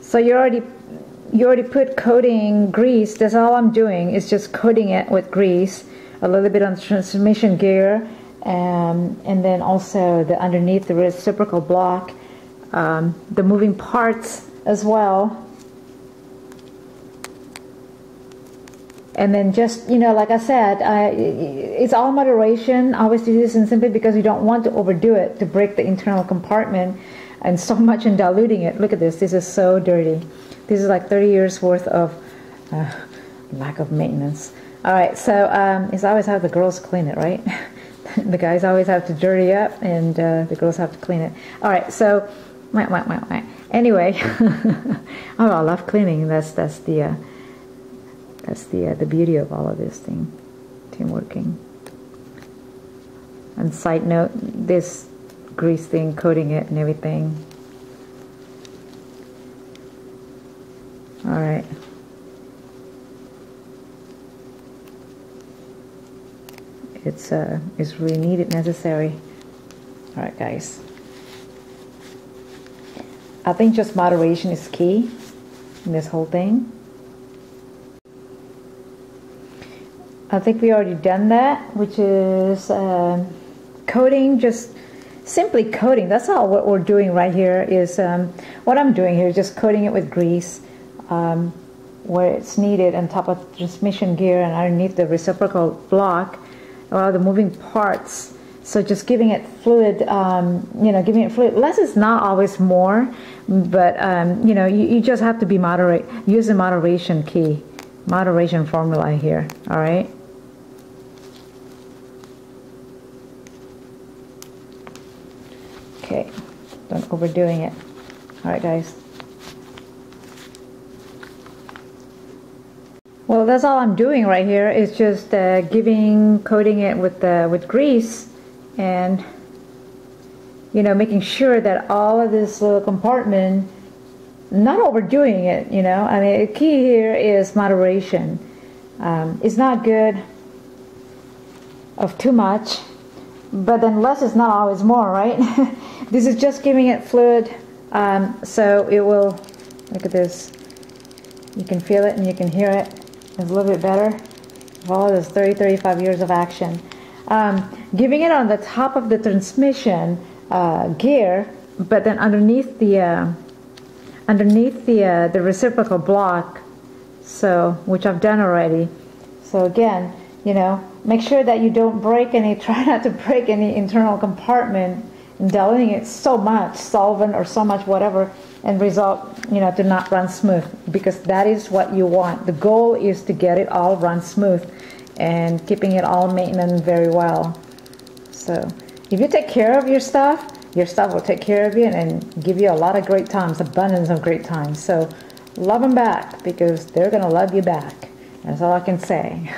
So you already put coating grease. That's all I'm doing is just coating it with grease, a little bit on the transmission gear, and then also the underneath the reciprocal block, the moving parts as well. And then just, you know, like I said, it's all moderation. I always do this and simply because you don't want to overdo it to break the internal compartment and so much in diluting it. Look at this. This is so dirty. This is like 30 years worth of lack of maintenance. All right, so it's always have the girls clean it, right? The guys always have to dirty up and the girls have to clean it. All right, so anyway, oh, I love cleaning. That's the beauty of all of this thing, team working. And side note, this grease thing, coating it and everything. All right. It's really needed, necessary. All right, guys. I think just moderation is key in this whole thing. I think we already done that, which is coating, just simply coating. That's all what we're doing right here is, what I'm doing here is just coating it with grease where it's needed on top of the transmission gear and underneath the reciprocal block or the moving parts. So just giving it fluid, you know, giving it fluid. Less is not always more, but you know, you just have to be moderate. Use the moderation key, moderation formula here. All right. Okay, don't overdoing it. All right, guys. Well, that's all I'm doing right here is just coating it with grease, and you know, making sure that all of this little compartment, not overdoing it. You know, I mean, the key here is moderation. It's not good of too much, but then less is not always more, right? This is just giving it fluid, so it will, look at this, you can feel it and you can hear it. It's a little bit better. All this 30-35 years of action. Giving it on the top of the transmission gear, but then underneath the reciprocal block, so which I've done already. So again, you know, make sure that you don't break any, try not to break any internal compartment and diluting it so much solvent or so much whatever, and result, you know, to not run smooth, because that is what you want. The goal is to get it all run smooth and keeping it all maintained very well. So if you take care of your stuff will take care of you and give you a lot of great times, abundance of great times. So love them back, because they're gonna love you back. That's all I can say.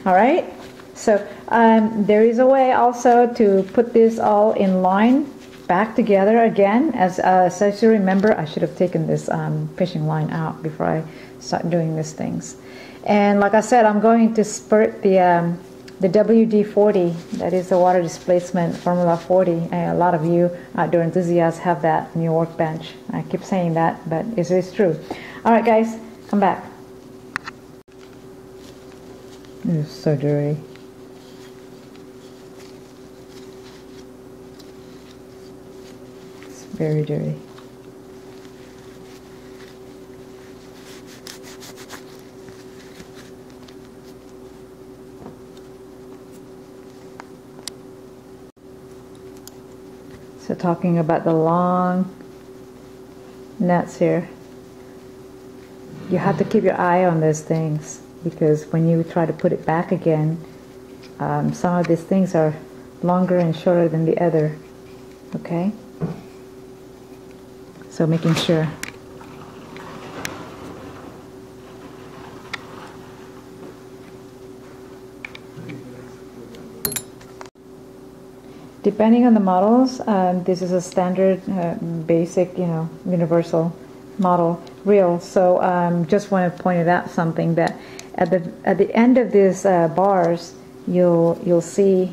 All right. So there is a way also to put this all in line back together again. As you remember, I should have taken this fishing line out before I start doing these things. And like I said, I'm going to spurt the WD-40, that is the water displacement formula 40. A lot of you outdoor enthusiasts have that in your workbench. I keep saying that, but it is true. All right, guys, come back. It's so dirty. It's very dirty. So talking about the long nuts here, you have to keep your eye on those things, because when you try to put it back again, some of these things are longer and shorter than the other. Okay? So making sure. Depending on the models, this is a standard, basic, you know, universal model reel. So just want to point out something, that at the end of these bars, you'll see,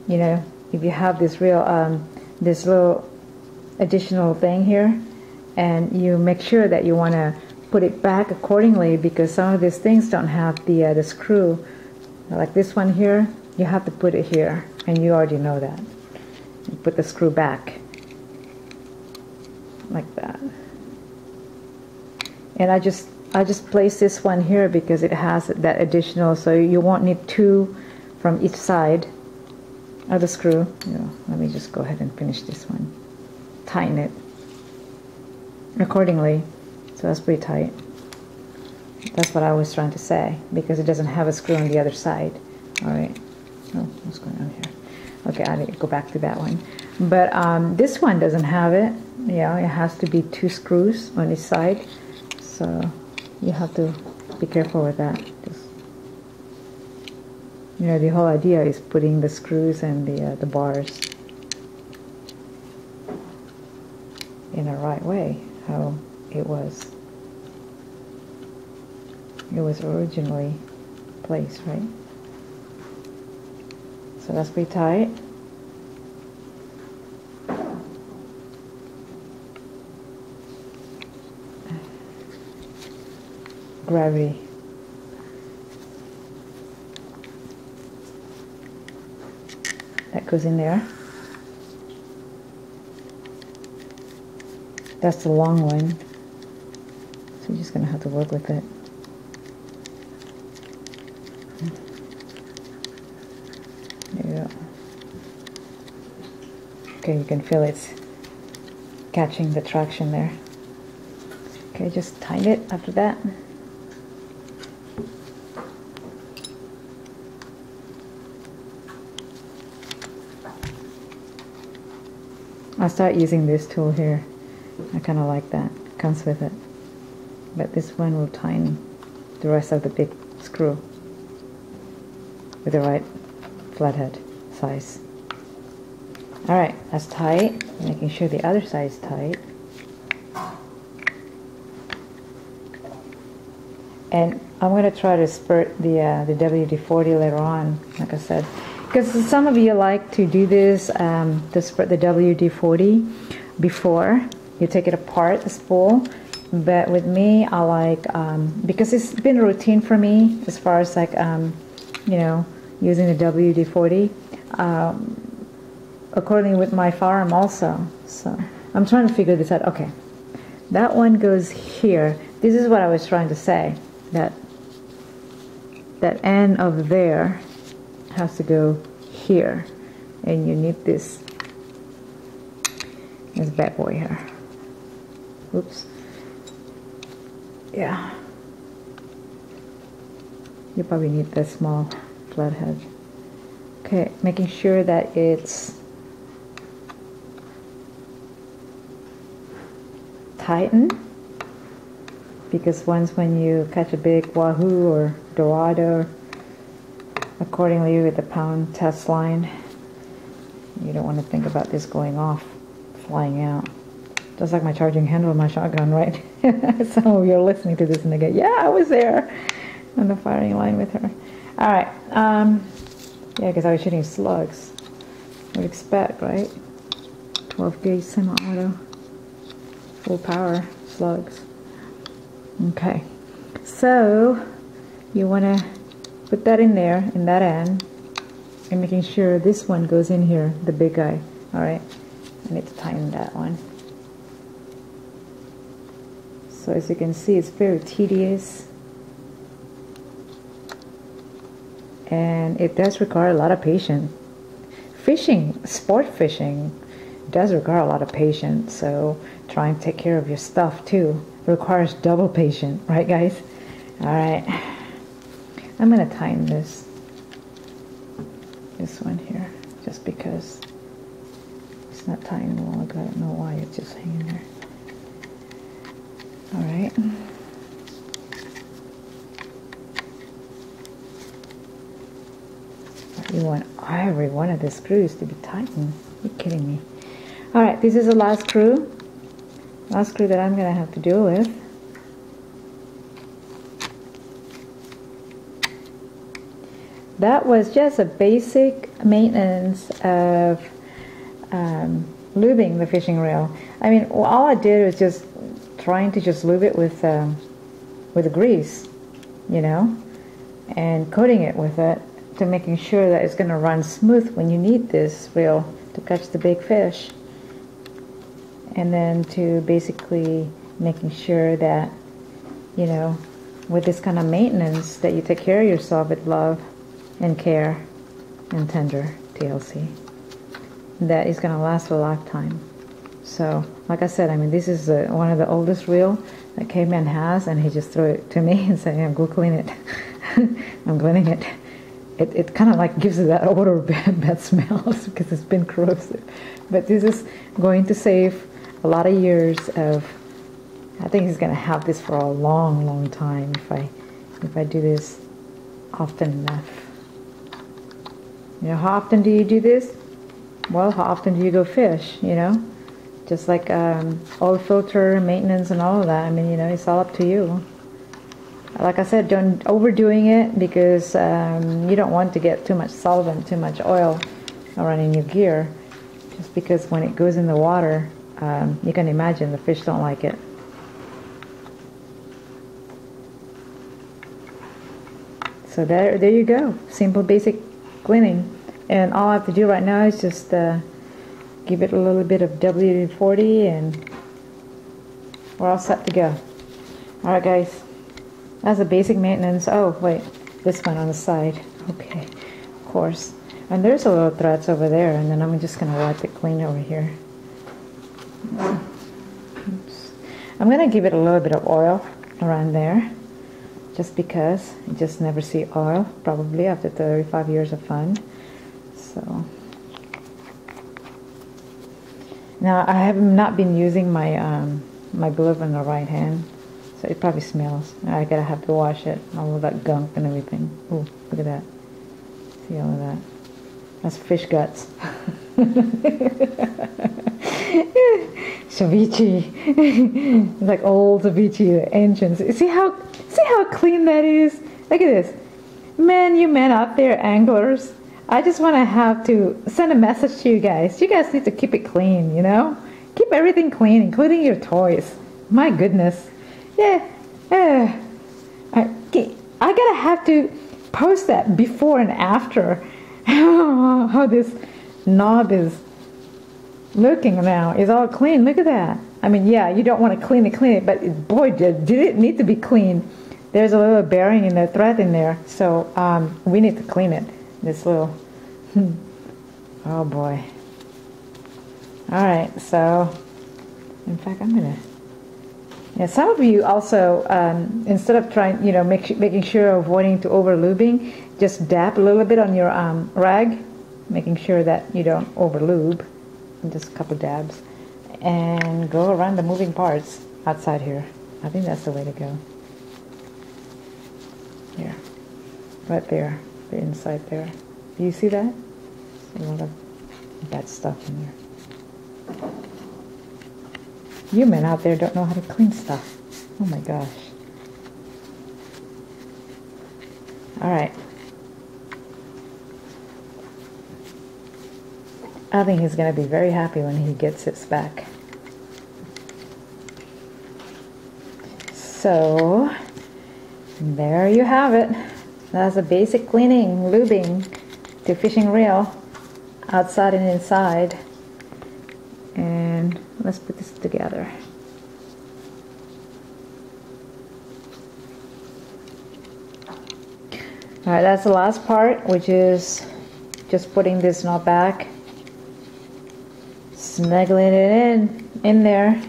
you know, if you have this reel, this little additional thing here, and you make sure that you want to put it back accordingly, because some of these things don't have the screw. Like this one here, you have to put it here, and you already know that. You put the screw back like that. And I just place this one here because it has that additional, so you won't need two from each side of the screw. Let me just go ahead and finish this one. Tighten it accordingly. So that's pretty tight. That's what I was trying to say, because it doesn't have a screw on the other side. All right. Oh, what's going on here? Okay, I need to go back to that one. But this one doesn't have it. Yeah, it has to be two screws on each side. So you have to be careful with that. Just, the whole idea is putting the screws and the bars in the right way, how it was originally placed, right? So that's pretty tight. Gravity. That goes in there. That's the long one. So you're just going to have to work with it. There you go. Okay, you can feel it's catching the traction there. Okay, just tighten it after that. I'll start using this tool here. I kind of like that. It comes with it. But this one will tighten the rest of the big screw with the right flathead size. Alright, that's tight. Making sure the other side is tight. And I'm going to try to spurt the WD-40 later on, like I said. Because some of you like to do this, to spurt the WD-40 before you take it apart, the spool. But with me, I like, because it's been a routine for me as far as like, using the WD-40, accordingly with my firearm also. So I'm trying to figure this out. Okay, that one goes here. This is what I was trying to say, that end of there has to go here, and you need this bad boy here. Oops. Yeah, you probably need this small flathead. Okay, making sure that it's tightened, because once when you catch a big wahoo or dorado, accordingly with the pound test line, you don't want to think about this going off, flying out. Just like my charging handle of my shotgun, right? Some of you are listening to this and they go, yeah, I was there on the firing line with her. All right. Yeah, because I was shooting slugs. Would expect, right? 12 gauge semi-auto, full power slugs. Okay. So you want to put that in there, in that end, and making sure this one goes in here, the big guy. All right. I need to tighten that one. So as you can see, it's very tedious, and it does require a lot of patience. Fishing, sport fishing, does require a lot of patience, so try and take care of your stuff too. It requires double patience, right guys? Alright, I'm going to tighten this one here, just because it's not tightened well. I don't know why it's just hanging there. All right. You want every one of the screws to be tightened. You're kidding me. All right, this is the last screw. Last screw that I'm going to have to deal with. That was just a basic maintenance of lubing the fishing reel. I mean, all I did was just trying to just lube it with grease, you know, and coating it with it to making sure that it's going to run smooth when you need this reel to catch the big fish. And then to basically making sure that, you know, with this kind of maintenance, that you take care of yourself with love and care and tender TLC, that is going to last for a lifetime. So like I said, I mean, this is one of the oldest reel that Caveman has, and he just threw it to me and said, yeah, go clean it. I'm cleaning it. It kind of like gives it that odor of bad smells because it's been corrosive. But this is going to save a lot of years of, I think he's going to have this for a long, long time if I do this often enough. You know, how often do you do this? Well, how often do you go fish, you know? Just like oil filter maintenance and all of that. I mean, you know, it's all up to you. Like I said, don't overdoing it, because you don't want to get too much solvent, too much oil around in your gear. Just because when it goes in the water, you can imagine the fish don't like it. So there you go. Simple, basic cleaning. And all I have to do right now is just give it a little bit of WD-40 and we're all set to go. Alright guys, that's a basic maintenance. Oh wait, this one on the side. Okay, of course. And there's a little threads over there, and then I'm just going to wipe it clean over here. Oops. I'm going to give it a little bit of oil around there, just because you just never see oil, probably after 35 years of fun. So now I have not been using my my glove on the right hand, so it probably smells. I gotta have to wash it, all of that gunk and everything. Oh, look at that! See all of that? That's fish guts. Ceviche, like old ceviche, ancients. See how clean that is? Look at this, man! You men out there, anglers. I just want to have to send a message to you guys. You guys need to keep it clean, you know? Keep everything clean, including your toys. My goodness. Yeah. I gotta have to post that before and after. How this knob is looking now. It's all clean. Look at that. I mean, yeah, you don't want to clean it, but boy, did it need to be clean. There's a little bearing in the thread in there, so we need to clean it. This little, oh boy. Alright, so, in fact, I'm gonna, yeah, some of you also, instead of trying, you know, making sure of avoiding to over lubing, just dab a little bit on your rag, making sure that you don't over lube, just a couple dabs, and go around the moving parts outside here. I think that's the way to go. Here, right there. The inside there. Do you see that? A lot of bad stuff in there. You men out there don't know how to clean stuff. Oh my gosh. Alright. I think he's going to be very happy when he gets it back. So, there you have it. That's a basic cleaning, lubing to fishing reel, outside and inside. And let's put this together. Alright, that's the last part, which is just putting this knot back, snuggling it in there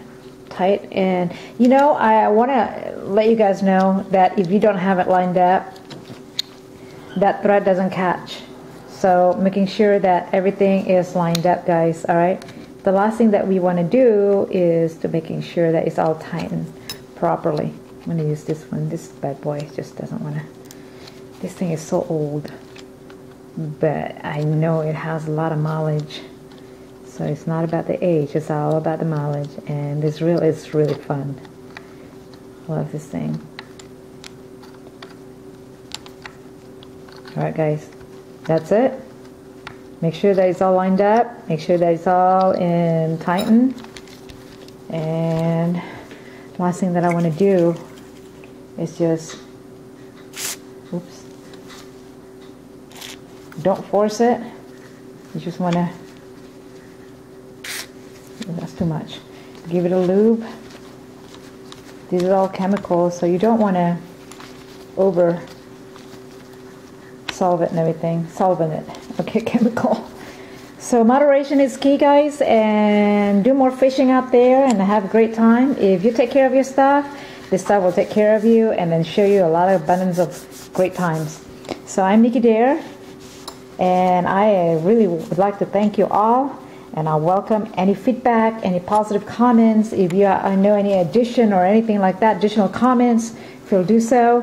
tight. And you know, I want to let you guys know that if you don't have it lined up, that thread doesn't catch. So making sure that everything is lined up, guys. Alright, the last thing that we want to do is to making sure that it's all tightened properly. I'm going to use this one. This bad boy just doesn't want to. This thing is so old, but I know it has a lot of mileage, so it's not about the age, it's all about the mileage. And this reel is really fun. I love this thing. Alright guys, that's it. Make sure that it's all lined up. Make sure that it's all in tightened. And last thing that I want to do is just, oops, don't force it. You just want to, that's too much. Give it a lube. These are all chemicals, so you don't want to over solvent and everything, solvent it, okay, chemical. So moderation is key, guys, and do more fishing out there and have a great time. If you take care of your stuff, this stuff will take care of you and then show you a lot of abundance of great times. So I'm Nicky Dare, and I really would like to thank you all, and I welcome any feedback, any positive comments. If you know any addition or anything like that, additional comments, if you'll do so,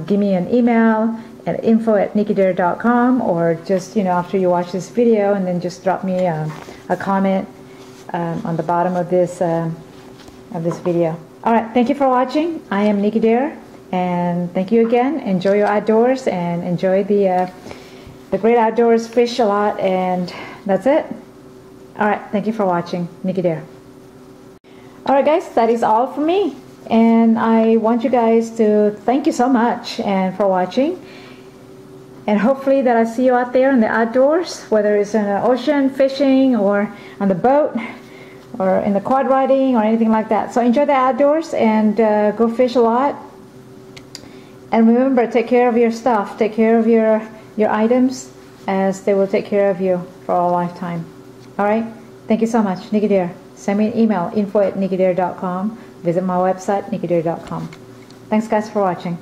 give me an email at info@nickydare.com, or just, after you watch this video, and then just drop me a comment on the bottom of this video. All right, thank you for watching. I am Nicky Dare, and thank you again. Enjoy your outdoors and enjoy the great outdoors. Fish a lot, and that's it. All right, thank you for watching. Nicky Dare. All right, guys, that is all for me, and I want you guys to thank you so much and for watching. And hopefully that I see you out there in the outdoors, whether it's in the ocean, fishing, or on the boat, or in the quad riding, or anything like that. So enjoy the outdoors and go fish a lot. And remember, take care of your stuff. Take care of your items, as they will take care of you for a lifetime. All right? Thank you so much. Nicky Dare. Send me an email, info@nickydare.com. Visit my website, nickydare.com. Thanks, guys, for watching.